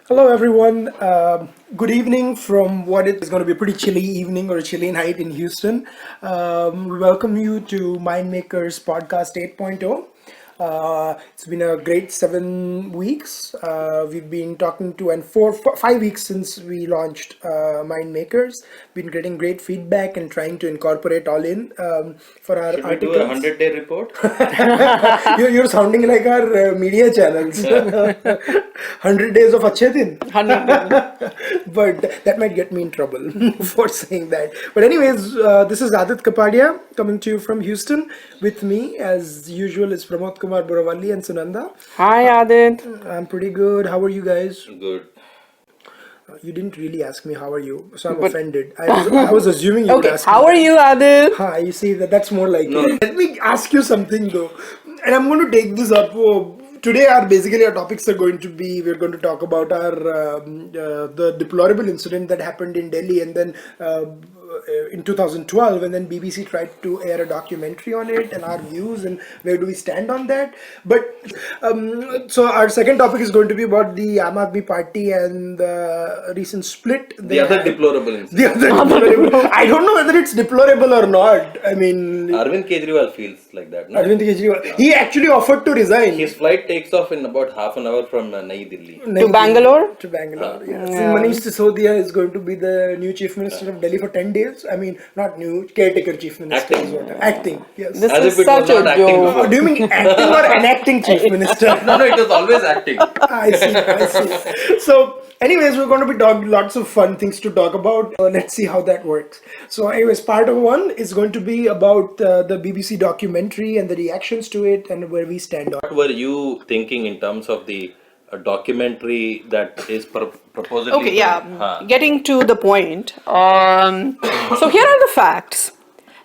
Hello, everyone. Good evening from what is going to be a pretty chilly evening or a chilly night in Houston. We welcome you to Mindmakers Podcast 8.0. It's been a great 7 weeks. We've been talking to, and 5 weeks since we launched Mindmakers. Been getting great feedback and trying to incorporate all in for our Should we articles. do a 100-day report? You're sounding like our media channels. 100 days of Achhe Din. 100. But that might get me in trouble for saying that. But anyways, this is Adit Kapadia coming to you from Houston. With me, as usual, is Pramod Kumar Buravalli and Sunanda. Hi, Adit. I'm pretty good. How are you guys? Good. You didn't really ask me how are you, so I'm But- offended. I was assuming you would Okay, ask how me. are you, Adit? Hi, you see that's more like it. Let me ask you something though, and I'm going to take this up. Today, our topics are going to be we're going to talk about our the deplorable incident that happened in Delhi, and then in 2012, and then BBC tried to air a documentary on it and our views and where do we stand on that. But so our second topic is going to be about the Aam Aadmi Party and the recent split. The other deplorable incident. The other deplorable. I don't know whether it's deplorable or not. I mean, Arvind Kejriwal feels like that. No? Arvind Kejriwal, he actually offered to resign. His flight takes off in about half an hour from Nai Delhi. To Bangalore? To Bangalore, yes. Manish Sisodia is going to be the new Chief Minister of Delhi for 10 days. I mean, not new, caretaker Chief Minister. Acting. Is what Acting, yes. This As is if it was such a not acting joke. before. Do you mean acting or enacting Chief Minister? No, it was always acting. I see. So, anyways, we're going to be talking lots of fun things to talk about. Let's see how that works. So, anyways, part of one is going to be about the BBC documentary and the reactions to it and where we stand on. What were you thinking in terms of the documentary that is proposed? Okay, yeah. Getting to the point. So here are the facts.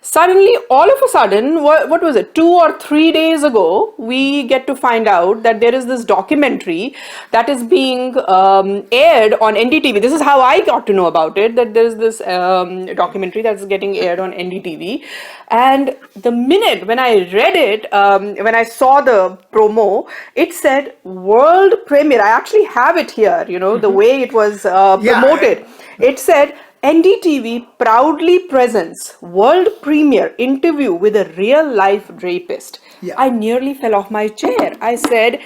Suddenly, all of a sudden, what was it, 2 or 3 days ago, we get to find out that there is this documentary that is being aired on NDTV. This is how I got to know about it, that there is this documentary that's getting aired on NDTV. And the minute when I read it, when I saw the promo, it said world premiere. I actually have it here, the way it was promoted. It said, NDTV proudly presents world premiere interview with a real-life rapist. Yeah. I nearly fell off my chair. I said,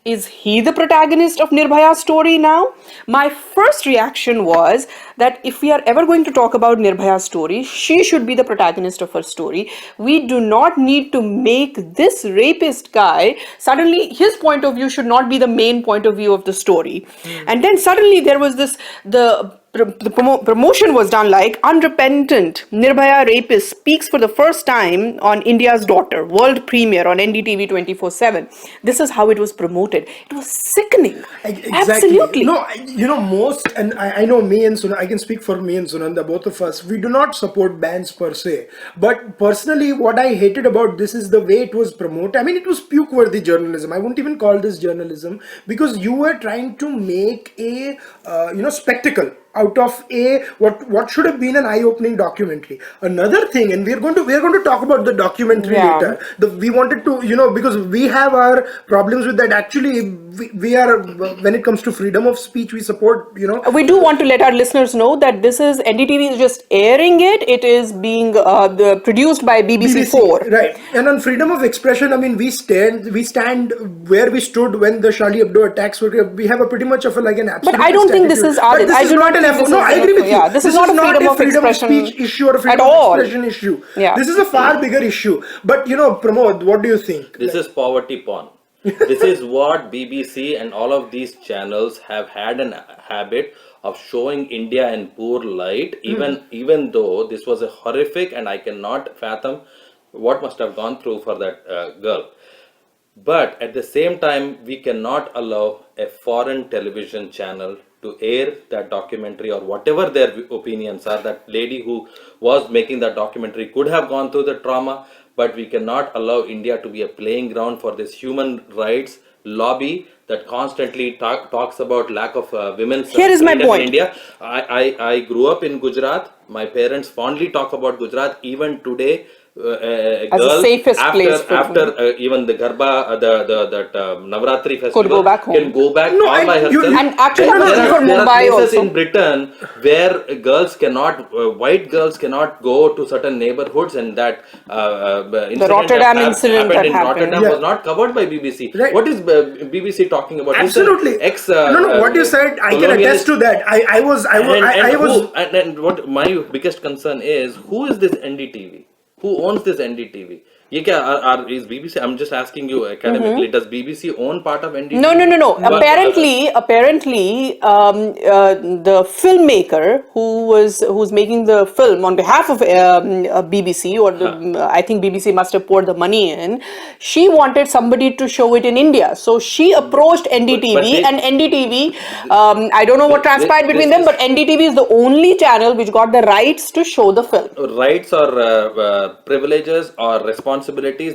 is he the protagonist of Nirbhaya's story now? My first reaction was that if we are ever going to talk about Nirbhaya's story, she should be the protagonist of her story. We do not need to make this rapist guy, suddenly his point of view should not be the main point of view of the story. And then suddenly there was this, the promotion was done like unrepentant Nirbhaya rapist speaks for the first time on India's daughter, world premiere on NDTV 24/7. This is how it was promoted. It was sickening. Exactly. Absolutely. No, most, and I know me and Sunanda, I can speak for me and Sunanda, both of us, we do not support bans per se. But personally, what I hated about this is the way it was promoted. I mean, it was puke-worthy journalism. I wouldn't even call this journalism because you were trying to make a, spectacle out of what should have been an eye-opening documentary. Another thing, and we're going to talk about the documentary later. We wanted to, because we have our problems with that. Actually, we are, when it comes to freedom of speech, we support, We do want to let our listeners know that this is NDTV is just airing it. It is being produced by BBC4. Right. And on freedom of expression, I mean, we stand where we stood when the Charlie Hebdo attacks were. We have a pretty much of an absolute. But I don't think this is But this I is do not not an think effort. this No, is I agree with you. yeah, this is not a freedom of freedom of expression speech issue or a freedom at all. of expression issue. Yeah. This is a far bigger issue. But Pramod, what do you think? This is poverty porn. This is what BBC and all of these channels have had a habit of showing India in poor light, even though this was a horrific, and I cannot fathom what must have gone through for that girl. But at the same time, we cannot allow a foreign television channel to air that documentary or whatever their opinions are. That lady who was making that documentary could have gone through the trauma, but we cannot allow India to be a playing ground for this human rights lobby that constantly talks about lack of women's Here is my freedom point. in India. I grew up in Gujarat. My parents fondly talk about Gujarat. Even today, As the girls safest after place for women. even the Garba, Navratri Could festival go back home. can go back No, all by herself. And actually There, that was there true are for there are Mumbai places also. in Britain where girls cannot, white girls cannot go to certain neighborhoods, and that The incident Rotterdam incident happened that in Rotterdam happened. Yeah. was not covered by BBC. Right. What is BBC talking about? He's an Absolutely. ex No, what you said, I can attest colonialist. to that. And I was. what my biggest concern is, who is this NDTV? Who owns this NDTV? ये क्या is BBC? I'm just asking you academically. Does BBC own part of No, no, NDTV? no, no. But, Apparently, the filmmaker who's making the film on behalf of BBC, or I think BBC must have poured the money in. She wanted somebody to show it in India, so she approached but NDTV, they, and NDTV. I don't know what transpired between this them, is but NDTV is the only channel which got the rights to show the film. rights or privileges or responsibilities.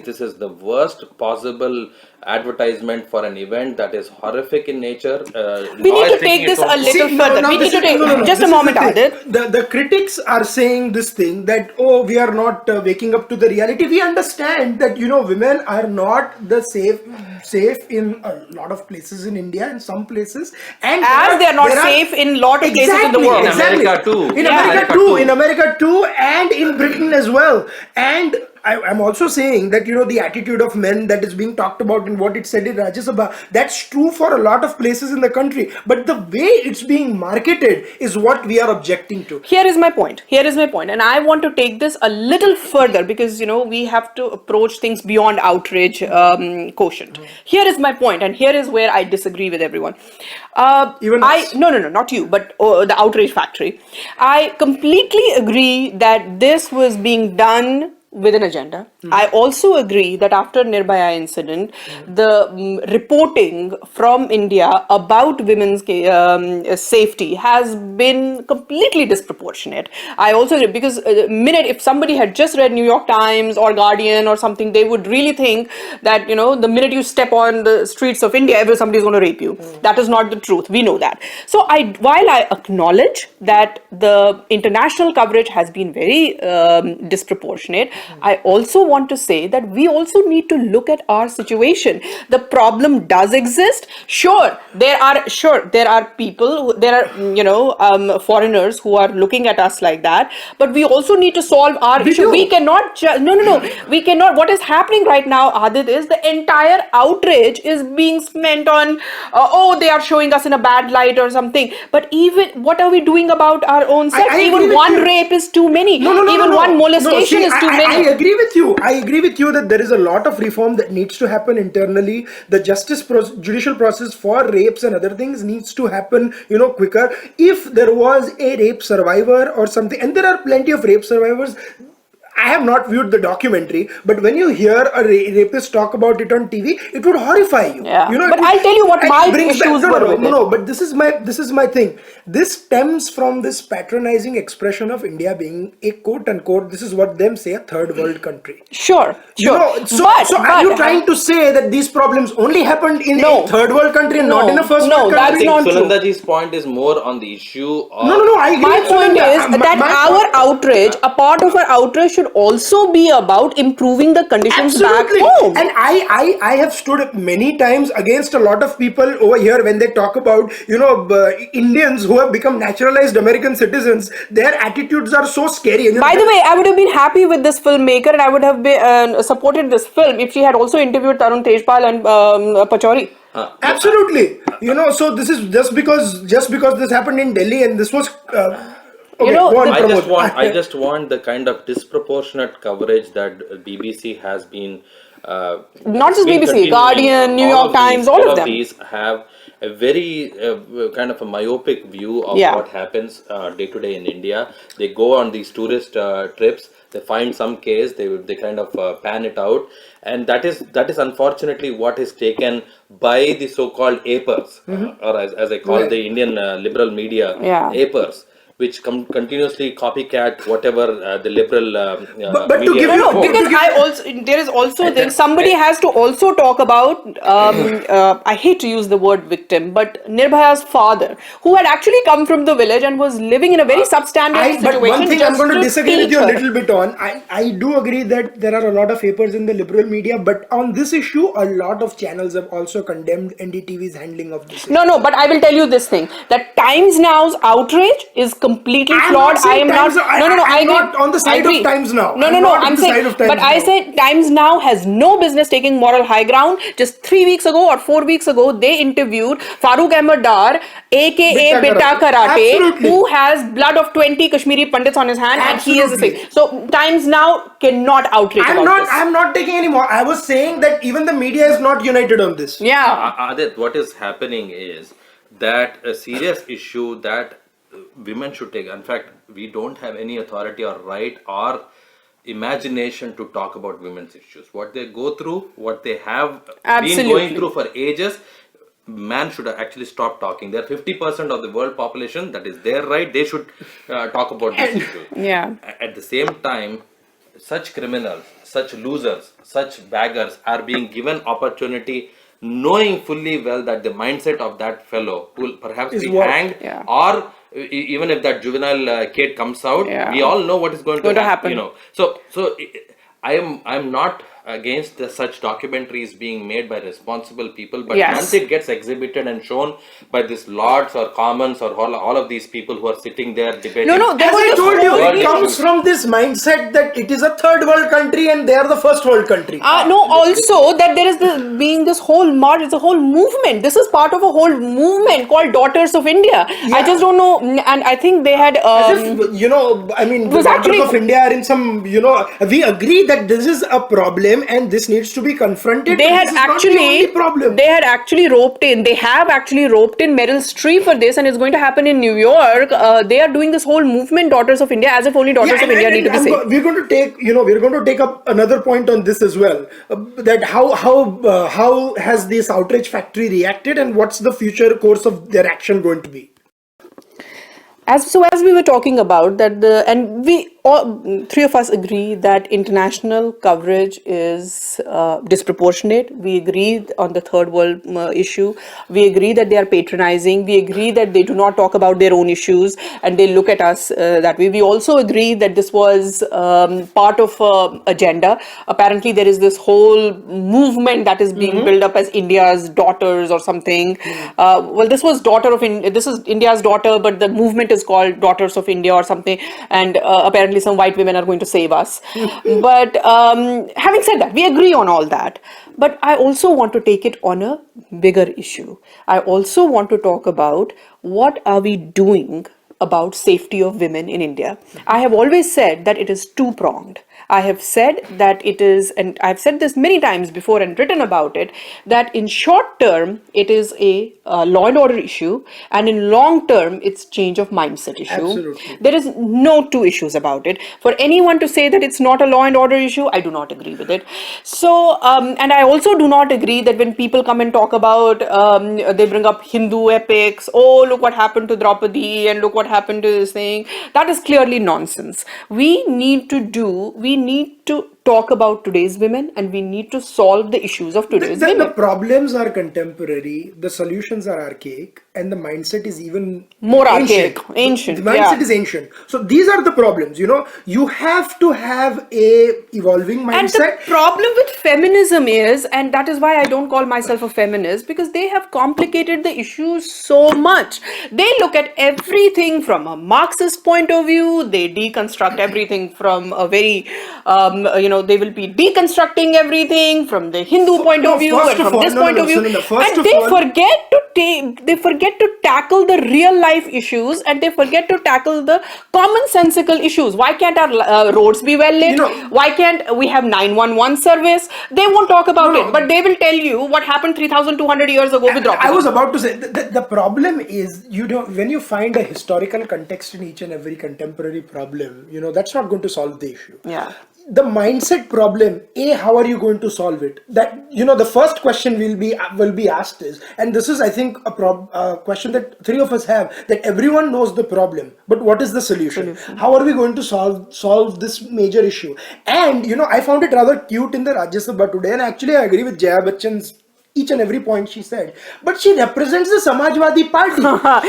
This is the worst possible advertisement for an event that is horrific in nature. We Law need is to taking take its this a own course. little further. We need to take just a This is moment, the thing. Adit. The critics are saying this thing that, oh, we are not waking up to the reality. We understand that, women are not the safe in a lot of places in India, in some places, and As they are not safe in lot of places in the exactly, world. In exactly. America too. In Yeah. America too, in America too, and in Britain as well. And I'm also saying that the attitude of men that is being talked about in what it said in Rajya Sabha, that's true for a lot of places in the country. But the way it's being marketed is what we are objecting to. Here is my point. And I want to take this a little further because we have to approach things beyond outrage quotient. Here is my point, and here is where I disagree with everyone. Even I us. no, not you, but the outrage factory. I completely agree that this was being done with an agenda. I also agree that after Nirbhaya incident, the reporting from India about women's safety has been completely disproportionate. I also agree because minute if somebody had just read New York Times or Guardian or something, they would really think that the minute you step on the streets of India, somebody is going to rape you. That is not the truth. We know that. So while I acknowledge that the international coverage has been very disproportionate, I also want to say that we also need to look at our situation. The problem does exist. Sure, there are people, there are foreigners who are looking at us like that. But we also need to solve our issue. do. We cannot. No. We cannot. What is happening right now, Adit, is the entire outrage is being spent on. They are showing us in a bad light or something. But even what are we doing about our own self? I agree Even with one you. rape is too many. No, Even one molestation is too many. I agree with you. I agree with you that there is a lot of reform that needs to happen internally. The judicial process for rapes and other things needs to happen, quicker. If there was a rape survivor or something, and there are plenty of rape survivors. I have not viewed the documentary, but when you hear a rapist talk about it on TV, it would horrify you. Yeah. You know, But I'll tell you what it my brings issues back, were with it. no. But this is my thing. This stems from this patronizing expression of India being a quote unquote. This is what them say, a third world country. Sure. So are you trying to say that these problems only happened in a third world country and not in a first world that's country? not true. Sunandaji's point is more on the issue of No. I agree. My with point Sunanda. is that My our point- outrage, a part of our outrage should also be about improving the conditions Absolutely. back home. And I have stood many times against a lot of people over here when they talk about Indians who have become naturalized American citizens. Their attitudes are so scary. And, By the way, I would have been happy with this filmmaker and I would have been, supported this film if she had also interviewed Tarun Tejpal and Pachauri. absolutely. So this is just because this happened in Delhi and this was. Okay, go on, Pramod. I just want the kind of disproportionate coverage that BBC has been. Not just been BBC, continuing. Guardian, New York Times, all of them. These have a very kind of a myopic view of what happens day to day in India. They go on these tourist trips. They find some case. They kind of pan it out, and that is unfortunately what is taken by the so-called APers, or as I call the Indian liberal media, APers. which continuously copycat whatever the liberal But to media give No, you- no, report. because I also there is also then somebody has to also talk about I hate to use the word victim, but Nirbhaya's father, who had actually come from the village and was living in a very substandard situation. But one thing I'm just going to disagree with teach you a her. little bit on. I do agree that there are a lot of papers in the liberal media, but on this issue, a lot of channels have also condemned NDTV's handling of this issue. No, but I will tell you this thing, that Times Now's outrage is completely I'm flawed. not saying I am Times not. Now- No, I I'm agree. not on the I side of agree. Times Now. No, I'm not on I'm the saying, side of Times but I Now. say Times Now has no business taking moral high ground. Just 3 weeks ago or 4 weeks ago, they interviewed Farooq Ahmed Dar, aka Bitta Bitta Karate. Karate, Absolutely. who has blood of 20 Kashmiri Pandits on his hand, and he is the Absolutely. same. So Times Now cannot outrage about this. I'm not taking any more. I was saying that even the media is not united on this. Yeah. Adit, what is happening is that a serious issue that women should take. In fact, we don't have any authority or right or imagination to talk about women's issues. What they go through, what they have been going Absolutely. through for ages, man should actually stop talking. They're 50% of the world population. That is their right. They should talk about this issue. Yeah. At the same time, such criminals, such losers, such beggars are being given opportunity, knowing fully well that the mindset of that fellow will perhaps Is be what? hanged, Yeah. or even if that juvenile kid comes out, Yeah. we all know what is going to happen. happen. I'm not against such documentaries being made by responsible people, but Yes. once it gets exhibited and shown by these lords or commons or all of these people who are sitting there debating. No, there As was I this told you, whole- it comes from this mindset that it is a third world country and they are the first world country. No, also that there is this whole march, it's a whole movement. This is part of a whole movement called Daughters of India. I Yeah. just don't know, and I think they had. As if, I mean, the was daughters actually- of India are in some, we agree that this is a problem and this needs to be confronted. They but had this is not the only actually, problem. they had actually roped in. They have actually roped in Meryl Streep for this, and it's going to happen in New York. They are doing this whole movement, Daughters of India, as if only Daughters of India need to be saved. We're going to take, we're going to take up another point on this as well. That how has this outrage factory reacted, and what's the future course of their action going to be? As we were talking about that, we all three of us agree that international coverage is disproportionate. We agree on the third world issue. We agree that they are patronizing. We agree that they do not talk about their own issues and they look at us that way. We also agree that this was part of agenda. Apparently, there is this whole movement that is being built up as India's daughters or something. Well, this was this is India's daughter, but the movement is called Daughters of India or something, and apparently some white women are going to save us. But having said that, we agree on all that. But I also want to take it on a bigger issue. I also want to talk about what are we doing about safety of women in India. I have always said that it is two-pronged. I have said that it is, and I've said this many times before and written about it, that in short term, it is a law and order issue, and in long term, it's change of mindset issue. Absolutely. There is no two issues about it. For anyone to say that it's not a law and order issue, I do not agree with it. So, and I also do not agree that when people come and talk about, they bring up Hindu epics, oh, look what happened to Draupadi, and look what happened to this thing. That is clearly nonsense. We need to talk about today's women, and we need to solve the issues of today's The women. problems are contemporary, the solutions are archaic, and the mindset is even More archaic, ancient, The mindset yeah. is ancient. So these are the problems. You have to have a evolving And the mindset. problem with feminism is, and that is why I don't call myself a feminist, because they have complicated the issues so much. They look at everything from a Marxist point of view. They deconstruct everything from a very, they will be deconstructing everything from the Hindu point of view first and of from all- this no, point no, of view. no, no, first And of they all- forget to tackle the real life issues, and they forget to tackle the commonsensical issues. Why can't our roads be well lit? Why can't we have 911 service? They won't talk about No, no. it, but they will tell you what happened 3,200 years ago with I Draupadi. was about to say the problem is when you find a historical context in each and every contemporary problem, that's not going to solve the issue. Yeah. the mindset problem, how are you going to solve it? That, the first question will be asked is, and this is, I think, a question that three of us have, that everyone knows the problem, but what is the solution? How are we going to solve this major issue? And I found it rather cute in the Rajya Sabha today, and actually I agree with Jaya Bachchan's each and every point she said, but she represents the Samajwadi Party.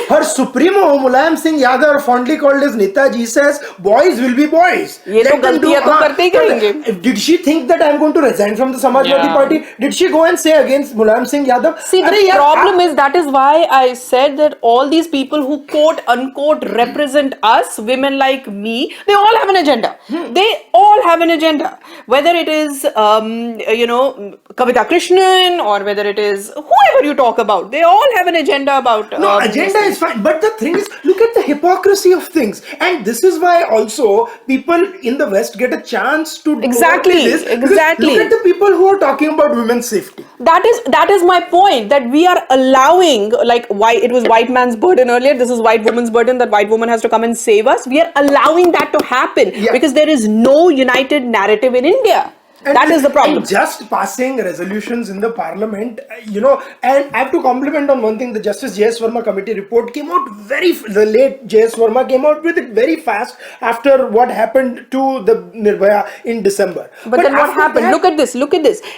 Her supremo Mulayam Singh Yadav, fondly called as Netaji, says boys will be boys. ये तो गलतियां तो करते ही करेंगे. Did she think that I'm going to resign from the Samajwadi Yeah. Party? Did she go and say against Mulayam Singh Yadav? See, the problem is, that is why I said that all these people who quote unquote represent us, women like me, they all have an agenda. They all have an agenda. Whether it is, Kavita Krishnan, or whether it is whoever you talk about, they all have an agenda about. No, agenda is fine, but the thing is, look at the hypocrisy of things, and this is why also people in the West get a chance to Exactly, do this. exactly. Look at the people who are talking about women's safety. That is my point, that we are allowing, like, why it was white man's burden earlier, this is white woman's burden, that white woman has to come and save us. We are allowing that to happen because there is no united narrative in India. That is the problem. And just passing resolutions in the parliament, and I have to compliment on one thing. The Justice J.S. Verma committee report came out the late J.S. Verma came out with it very fast after what happened to the Nirbhaya in December. But then what happened? Look at this.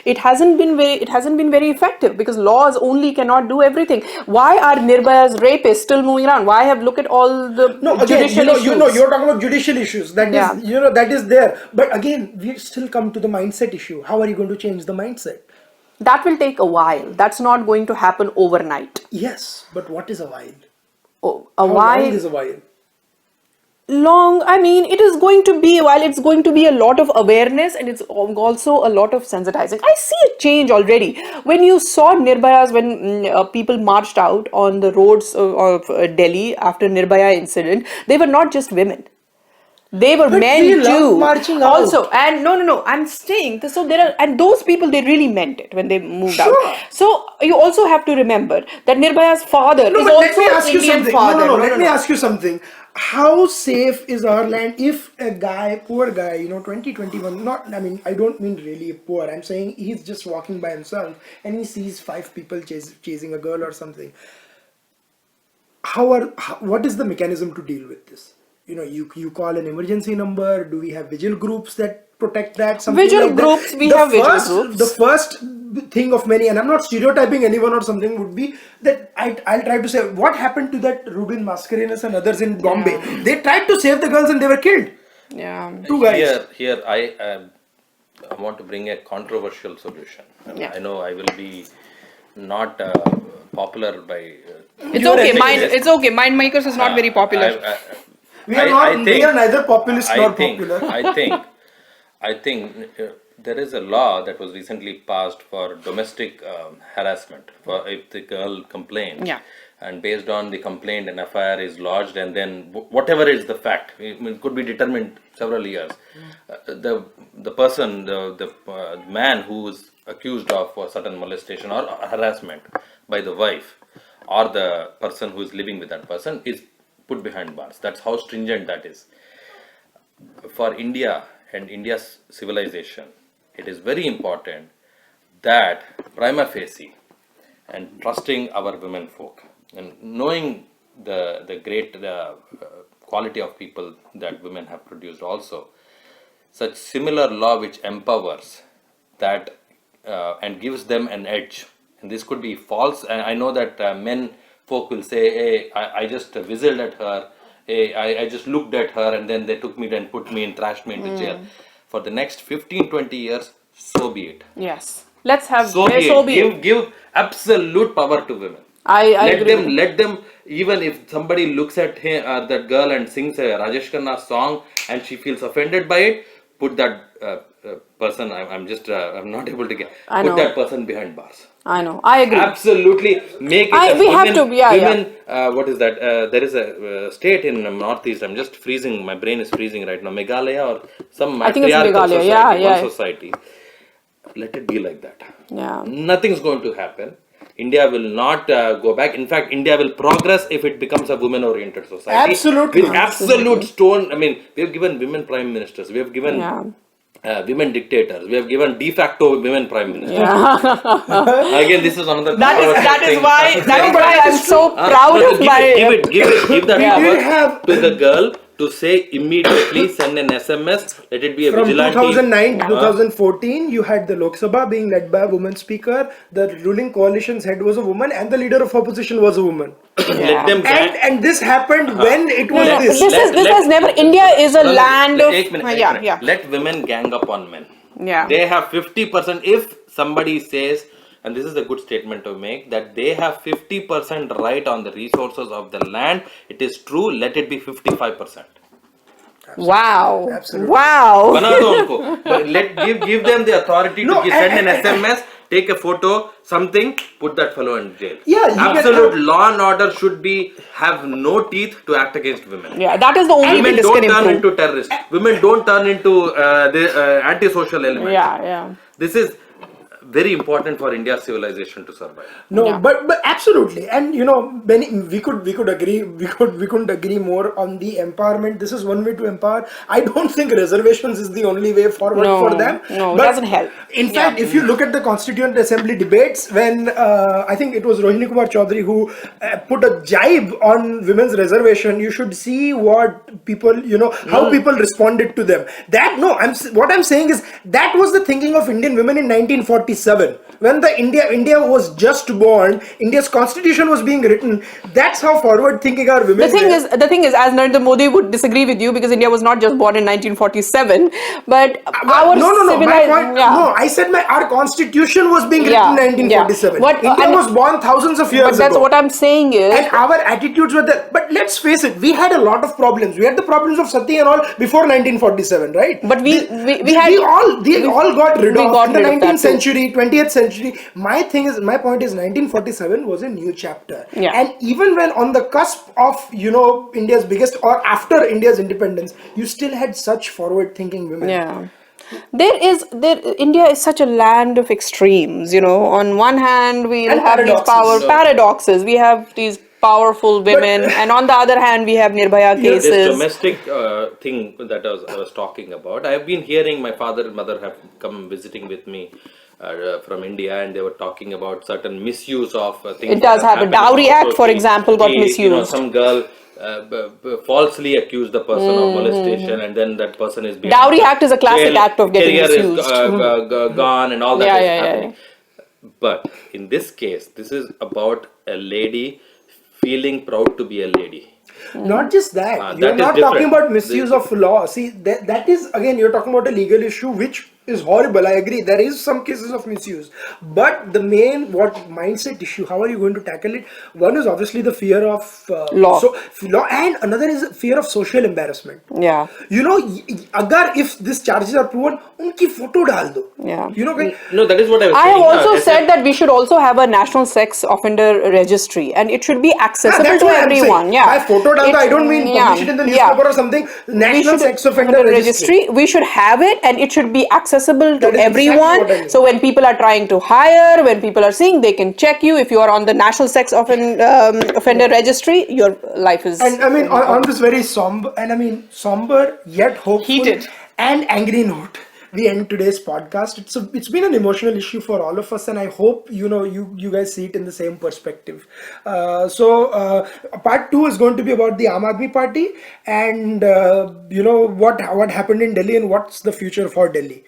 It hasn't been very effective, because laws only cannot do everything. Why are Nirbhaya's rapists still moving around? Look at all the judicial issues. You're talking about judicial issues. That is, that is there. But again, we still come to the mindset issue. How are you going to change the mindset? That will take a while. That's not going to happen overnight. Yes, but what is a while? How long is a while? Long, I mean, it is going to be a while. It's going to be a lot of awareness, and it's also a lot of sensitizing. I see a change already. When you saw Nirbhayas, when people marched out on the roads of Delhi after Nirbhaya incident, they were not just women. They were men too. Marching out. Also, and no, I'm saying, so there are, and those people, they really meant it when they moved out. So you also have to remember that Nirbhaya's father is also an Indian father. Let me ask you something. How safe is our land if a poor guy, 20, 21, I don't mean really poor, I'm saying he's just walking by himself and he sees 5 people chasing a girl or something. What is the mechanism to deal with this? You call an emergency number. Do we have vigil groups that protect that? Vigil groups, we have vigil groups. The first thing of many, and I'm not stereotyping anyone or something, would be that I'll try to say, what happened to that Rubin Mascarenhas and others in Bombay? They tried to save the girls and they were killed. Yeah. 2 guys. Here, I want to bring a controversial solution. I know I will be not popular by. It's okay. Mind Makers is not very popular. We are neither populist nor popular. I think there is a law that was recently passed for domestic harassment. For if the girl complains, and based on the complaint, an FIR is lodged, and then whatever is the fact, it could be determined several years. The person, the man who is accused of a certain molestation or harassment by the wife, or the person who is living with that person, is put behind bars. That's how stringent that is. For India and India's civilization, it is very important that prima facie, and trusting our women folk and knowing the great quality of people that women have produced also, such similar law which empowers that and gives them an edge. And this could be false, and I know that men folk will say, hey, I just whistled at her, hey, I just looked at her, and then they took me and put me and trashed me into jail. For the next 15-20 years, so be it. Yes. Let's have so be it. Give absolute power to women. I agree. Let them, even if somebody looks at that girl and sings a Rajesh Khanna song and she feels offended by it, put that person, I'm not able to get, put that person behind bars. I know, I agree. Absolutely, make it. What is that? There is a state in Northeast. I'm just freezing. My brain is freezing right now. Meghalaya or some matriarchal society. Let it be like that. Yeah. Nothing's going to happen. India will not go back. In fact, India will progress if it becomes a women-oriented society. Absolutely. With absolute stone. I mean, we have given women prime ministers. We have given women dictators. We have given de facto women prime minister. Yeah. Again, this is another. That is why I'm is so true. proud of Give my. give that Yeah. We did power have to the girl to say immediately, send an SMS, let it be a from vigilante. 2009 to 2014, you had the Lok Sabha being led by a woman speaker. The ruling coalition's head was a woman, and the leader of opposition was a woman. Let them And this happened when it No, was no, this. this has never. India is a land of. Ek minute. Yeah, yeah. Let women gang up on men. Yeah. They have 50%. If somebody says, and this is a good statement to make, that they have 50% right on the resources of the land, it is true, let it be 55%. Wow. Absolutely. Wow. बना दो उनको. But give them the authority No, to send an SMS, take a photo, something, put that fellow in jail. Yeah, you can Absolute have- law and order should be have no teeth to act against women. Yeah, that is the only thing Women this don't can turn improve. into terrorists. Women don't turn into the antisocial elements. Yeah, yeah. This is very important for India's civilization to survive. No, Yeah. but absolutely, and we could agree, we couldn't agree more on the empowerment. This is one way to empower. I don't think reservations is the only way forward No, for them. no, it but doesn't help. In fact, if you look at the Constituent Assembly debates, when I think it was Rohini Kumar Chaudhary who put a jibe on women's reservation, you should see what people, how people responded to them. What I'm saying is that was the thinking of Indian women in 1947 when the India was just born. India's constitution was being written. That's how forward thinking our women The thing were. is, as Narendra Modi would disagree with you because India was not just born in 1947, but our No. My civilized. point. Yeah. No, I said our constitution was being Yeah, written in 1947. yeah. What- India and- was born thousands of years But that's ago. what I'm saying is. And our attitudes were there. But let's face it, we had a lot of problems. We had the problems of sati and all before 1947, right? But we all got rid we of got in the rid of that 19th too. century, 20th century. My point is 1947 was a new chapter. Yeah. And even when on the cusp of, India's biggest, or after India's independence, you still had such forward thinking women. Yeah. India is such a land of extremes, On one hand, we'll And have these paradoxes. paradoxes. We have these powerful women, and on the other hand, we have Nirbhaya This cases. domestic thing that I was talking about, I've been hearing my father and mother have come visiting with me from India, and they were talking about certain misuse of things. It does that happen. happened. Dowry Act, Also, for example, got misused. Some girl falsely accused the person of molestation, and then that person is being Dowry Act is a classic jail, act of getting career misused. is gone, and all that Yeah, is yeah, yeah, happening. But in this case, this is about a lady feeling proud to be a lady. Not just that. You're that is not talking different. about misuse of law. See, that is, again, you're talking about a legal issue, which is horrible. I agree. There is some cases of misuse. But the main, mindset issue, how are you going to tackle it? One is obviously the fear of Law. law, and another is fear of social embarrassment. Yeah. If these charges are proven, unki photo dal do. Yeah. No, that is what I was I saying. have also said that we should also have a national sex offender registry, and it should be accessible That's to what I'm everyone. saying. Yeah. By photo dal, I don't mean publish it in the newspaper or something. National sex offender registry. We should have it, and it should be accessible to That is exactly everyone. what I mean. So when people are trying to hire, when people are seeing, they can check you. If you are on the national sex offender registry, your life is. And I mean, on this very somber yet hopeful Heated. and angry note, we end today's podcast. It's been an emotional issue for all of us, and I hope you guys see it in the same perspective. Part 2 is going to be about the Aam Aadmi Party, and what happened in Delhi and what's the future for Delhi.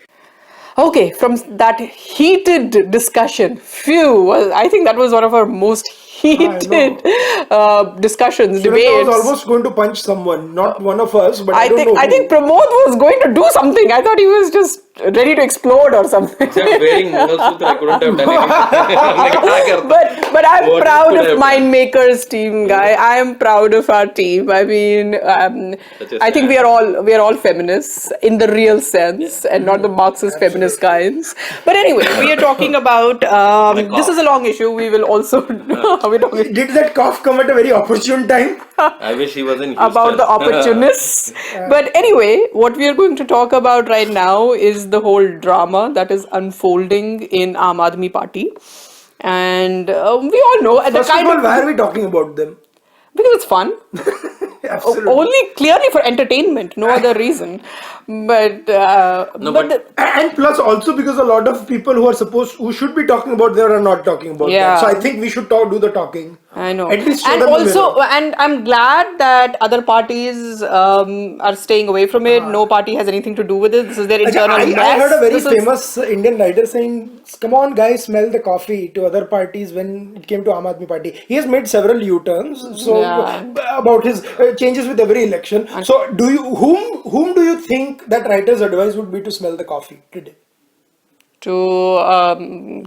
Okay, from that heated discussion, well, I think that was one of our most heated discussions, I debates. was almost going to punch someone, not one of us, but I don't know I who. think Pramod was going to do something. I thought he was just ready to explode or something. Except wearing Mangalsutra, I couldn't have done anything. but I'm What proud could I of have Mind Makers team, guy. I am proud of our team. I mean, I think we are all feminists in the real sense, and not the Marxist feminist kinds. But anyway, we are talking about this is a long issue. We will also we're talking Did that cough come at a very opportune time? I wish he was in Houston. about the opportunists. But anyway, what we are going to talk about right now is the whole drama that is unfolding in Aam Aadmi Party. And we all know First of all, why are we talking about them? because it's fun. Absolutely. Only clearly for entertainment, no other reason. But No, but but And plus also because a lot of people who should be talking about that are not talking about that. So I yeah. think we should do the talking. I know. At least show And them the also, mirror. and I'm glad that other parties are staying away from it. No party has anything to do with it. This is their Acha, internal I heard mess. a very This is, famous Indian writer saying, "Come on, guys, smell the coffee." To other parties when it came to Aam Aadmi Party, he has made several U-turns. So yeah. about his changes with every election. So do you whom do you think that writer's advice would be to smell the coffee today? To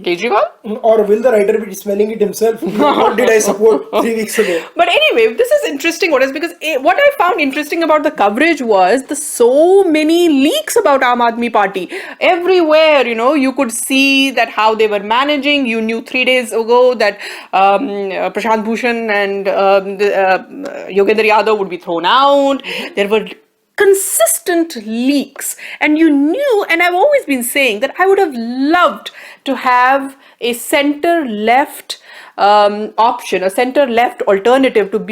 Kejriwal. Or will the writer be smelling it himself? What did I support 3 weeks ago? But anyway, this is interesting. What is because what I found interesting about the coverage was the so many leaks about Aam Aadmi Party everywhere. You could see that how they were managing. You knew 3 days ago that Prashant Bhushan and Yogendra Yadav would be thrown out. There were consistent leaks, and you knew, and I've always been saying that I would have loved to have a center left option, a center left alternative to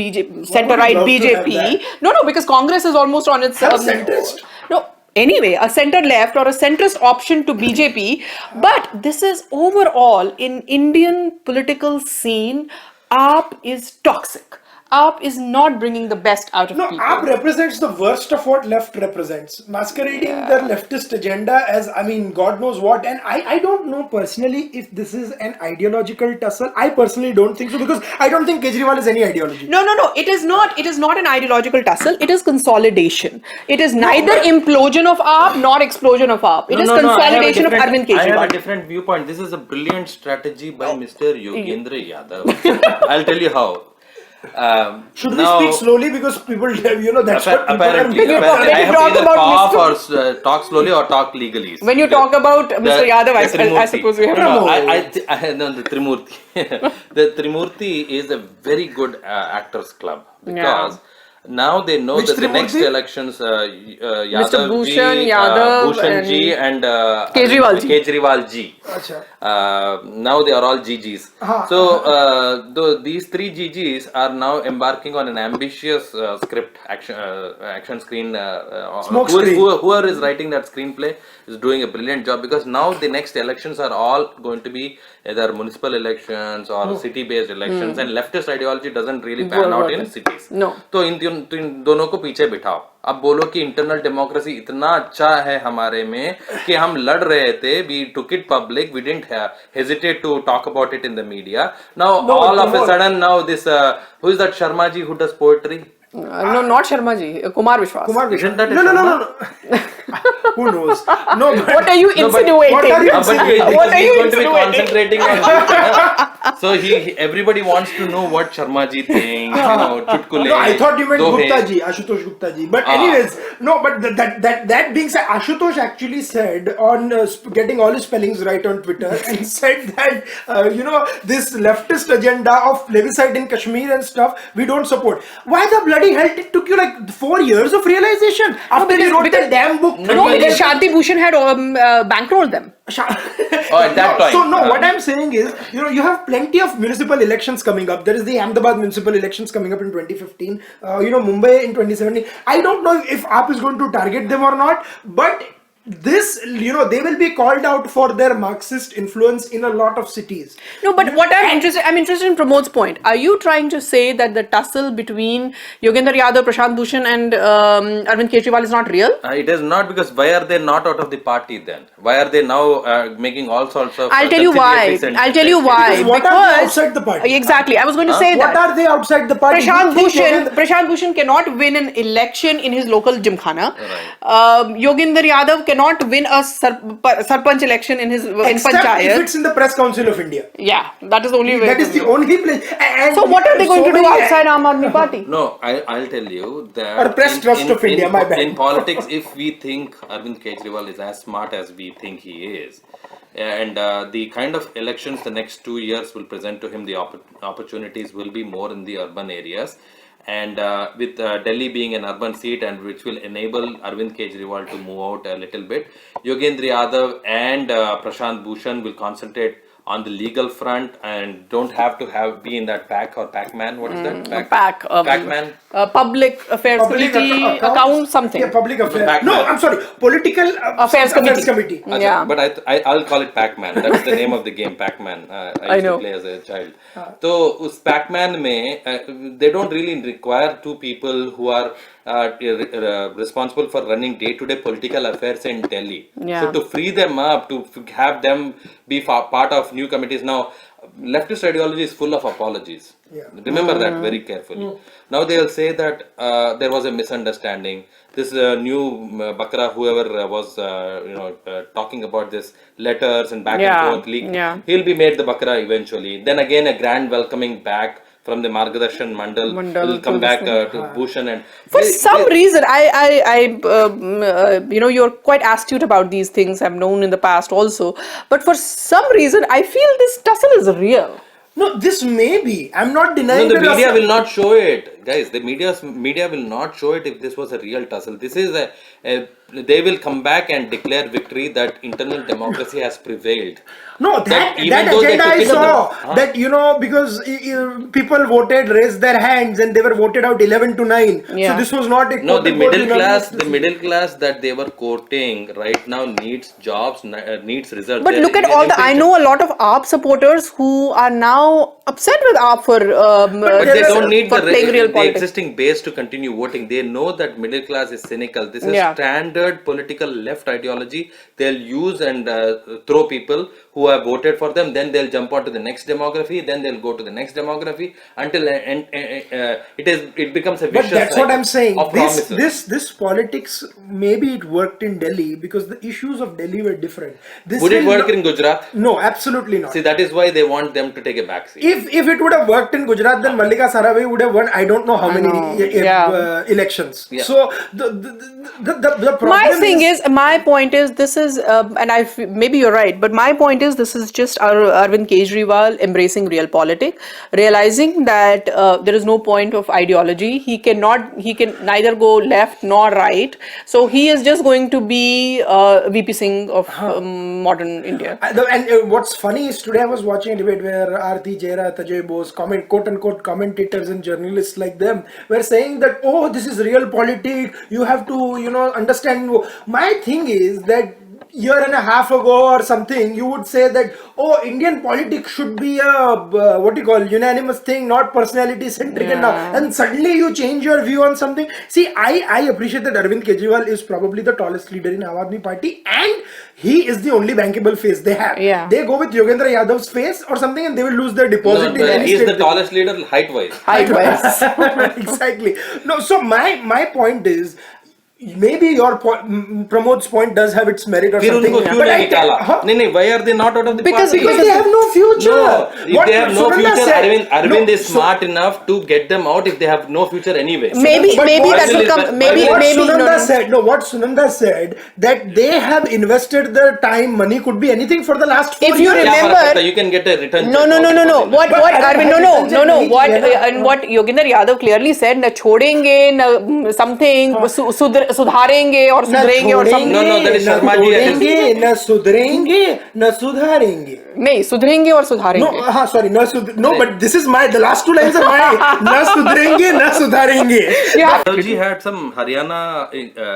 center right love to have BJP. that? No, because Congress is almost on its Have centrist. no. Anyway, a center left or a centrist option to BJP, but this is overall in Indian political scene, AAP is toxic. AAP is not bringing the best out of No, people. AAP represents the worst of what left represents. Masquerading their leftist agenda as, I mean, God knows what. And I don't know personally if this is an ideological tussle. I personally don't think so because I don't think Kejriwal is any ideology. No. It is not. It is not an ideological tussle. It is consolidation. It is neither implosion of AAP nor explosion of AAP. It is consolidation of Arvind I have a Kejriwal. different viewpoint. This is a brilliant strategy by Mr. Yogendra Yadav. I'll tell you how. Should now, we speak slowly because people, that's what people apparently, are apparently I have to talk either about cough or talk slowly or talk legalese. When you talk about Mr. Yadav, I Trimurti. suppose we have to. No, no, the Trimurti. The Trimurti is a very good actors club because now they know Which that the next Trimurti? elections, Yadav Bhushan, ji, Yadav Bhushan ji and Kejriwal ji. Acha. now they are all GGs. So these three GGs are now embarking on an ambitious script action screen. Whoever is writing that screenplay is doing a brilliant job because now the next elections are all going to be either municipal elections or city-based elections, and leftist ideology doesn't really pan out in cities. No. तो इन दोनों को पीछे बिठाओ. अब बोलो कि internal democracy इतना अच्छा है हमारे में कि हम लड़ रहे थे, we took it public, we didn't hesitate to talk about it in the media. Now all of a sudden now this who is that Sharma ji who does poetry? No, not Sharma ji. Kumar Vishwas. Isn't that a No. Sharma? Who knows? No, but What are you insinuating? what are you But insinuating? What are he's you going to be insinuating? concentrating on so everybody wants to know what Sharma ji thinks, chutkule. No, I thought you meant dohe. Gupta ji, Ashutosh Gupta ji. But anyways, no, but that being said, Ashutosh actually said on getting all his spellings right on Twitter and said that, this leftist agenda of plebiscite in Kashmir and stuff, we don't support. Why the bloody hell it took you like 4 years of realization after you wrote the damn book? No, because Shanti Bhushan had bankrolled them. At that time. So no, what I'm saying is, you have plenty of municipal elections coming up. There is the Ahmedabad municipal elections coming up in 2015. Mumbai in 2017. I don't know if AAP is going to target them or not, but this, they will be called out for their Marxist influence in a lot of cities. No, but what I'm interested in Pramod's point. Are you trying to say that the tussle between Yogendra Yadav, Prashant Bhushan and Arvind Kejriwal is not real? It is not, because why are they not out of the party then? Why are they now making all sorts of... I'll tell you why. Because what are they outside the party? Exactly. I was going to say What that. are they outside the party? Prashant Bhushan cannot win an election in his local Gymkhana. Yogendra Yadav cannot win a sarpanch election in his Except panchayat. if it's in the Press Council of India. Yeah, that is the only way. That is the only place. And So what are they going to do many- outside Aam Aadmi Party? No, I'll tell you that... Or Press Trust of India, my bad. In politics, if we think Arvind Kejriwal is as smart as we think he is, and the kind of elections the next 2 years will present to him, the opportunities will be more in the urban areas. And with Delhi being an urban seat, and which will enable Arvind Kejriwal to move out a little bit, Yogendra Yadav and Prashant Bhushan will concentrate on the legal front and don't have to be in that PAC or Pac-Man. What is that? PAC, Pac-Man. Public Affairs Committee, account something. Yeah, public affairs. Pac-Man. No, I'm sorry. Political Affairs Committee. Acha, Yeah. but I'll call it Pac-Man. That's the name of the game, Pac-Man. I used know. to play as a child. So, us Pac-Man mein, they don't really require two people who are responsible for running day-to-day political affairs in Delhi. Yeah. So, to free them up, to have them be part of new committees now, leftist ideology is full of apologies. Yeah. Remember that very carefully. Now they'll say that there was a misunderstanding. This new Bakra, whoever was talking about this letters and back Yeah, and forth leak, yeah. he'll be made the Bakra eventually. Then again a grand welcoming back from the Margadarshan Mandal will come back to Bhushan and For some reason, you're quite astute about these things. I've known in the past also, but for some reason, I feel this tussle is real. No, this may be. I'm not No, denying the that media will not show it, guys. The media will not show it if this was a real tussle. This is they will come back and declare victory that internal democracy has prevailed. No, that even though they agenda took I it on saw. That, because people voted, raised their hands, and they were voted out 11-9. Yeah. So this was not a No, the quote-unquote middle class that they were courting right now needs jobs, needs results. But look at all the. I know a lot of AAP supporters who are now upset with AAP for. But they don't need for playing real the politics. existing base to continue voting. They know that middle class is cynical. This is Yeah. standard political left ideology. They'll use and throw people who have voted for them. Then they'll jump onto the next demography. Then they'll go to the next demography until it becomes a vicious But that's what cycle I'm saying. of promises. This politics, maybe it worked in Delhi because the issues of Delhi were different. This Would it will work not- in Gujarat? No, absolutely not. See, that is why they want them to take a backseat. If it would have worked in Gujarat, then Mallika Saraway would have won I don't know how many elections. Yeah. So the problem My point is, this is, and maybe you're right, but my point is, this is just Arvind Kejriwal embracing real politics, realizing that there is no point of ideology. He can neither go left nor right. So he is just going to be VP Singh of modern India. And what's funny is today I was watching a debate where Aarti Jera, Tajay Bose, quote unquote commentators and journalists like them were saying that, oh, this is real politics, you have to understand. My thing is that year and a half ago or something, you would say that, oh, Indian politics should be a unanimous thing, not personality centric. And suddenly you change your view on something. See, I appreciate that Arvind Kejriwal is probably the tallest leader in Aam Aadmi Party, and he is the only bankable face they have. Yeah. They go with Yogendra Yadav's face or something and they will lose their deposit in any He is state. the tallest leader height-wise. Exactly. No, so my point is, maybe your Pramod's point does have its merit or फिर something. उनको क्यों But नहीं निकाला? नहीं, why are they not out of the Because- party? because they have no future. No, if What they have no Sunanda future, said- Arvind is so- smart enough to get them out if they have no future anyway. Maybe But what that will Sunanda- come. Maybe what maybe Sunanda no. said, what Sunanda said, that they have invested their time, money could be anything for the last 4 If you years. remember- you can get a return. No. What But Arvind? I No. don't What think and what Yogendra Yadav clearly said, na chhodenge, na something, sudharenge or sudrenge or something. No, that is ना Sharma ji. तोड़ेंगे, ना सुधरेंगे, ना सुधारेंगे. नहीं सुधरेंगे और सुधारेंगे. No, sorry, no, but this is the last two lines are mine. ना सुधरेंगे, ना सुधारेंगे. Yeah. Ji had some Haryana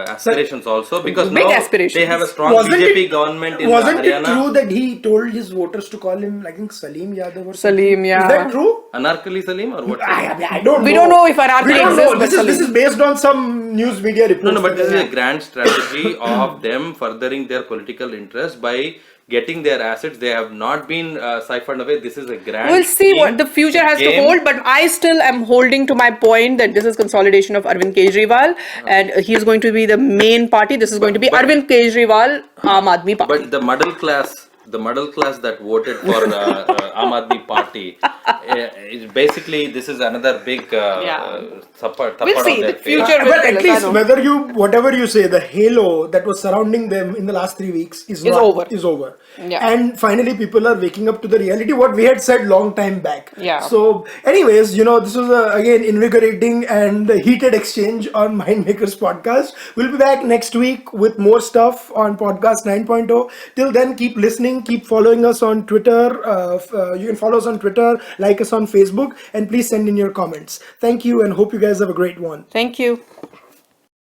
aspirations also because Big now aspirations. they have a strong Wasn't BJP it- government in Wasn't it Haryana. true that he told his voters to call him, I think, Salim Yadav or something? Salim, yeah. Is that true? Anarkali Salim or what? I don't know. We don't know if Anarkali We don't know. exists, but This is based on some news media reports. No, but this is a grand strategy of them furthering their political interest by getting their assets. They have not been siphoned away. This is a grand. We'll see scheme, what the future has to game. hold, but I still am holding to my point that this is consolidation of Arvind Kejriwal, and he is going to be the main party. This is going to be Arvind Kejriwal, Aam Aadmi Party. But the middle class that voted for Aam Aadmi Party basically, this is another big Yeah. support We'll on see. their The face. future will But tell at us. I least know. whether whatever you say, the halo that was surrounding them in the last 3 weeks is over. Is over. Yeah. And finally, people are waking up to the reality what we had said long time back. Yeah. So, anyways, this was again invigorating and heated exchange on Mindmakers podcast. We'll be back next week with more stuff on podcast 9.0. Till then, keep listening, keep following us on Twitter. You can follow us on Twitter, like us on Facebook, and please send in your comments. Thank you, and hope you guys have a great one. Thank you.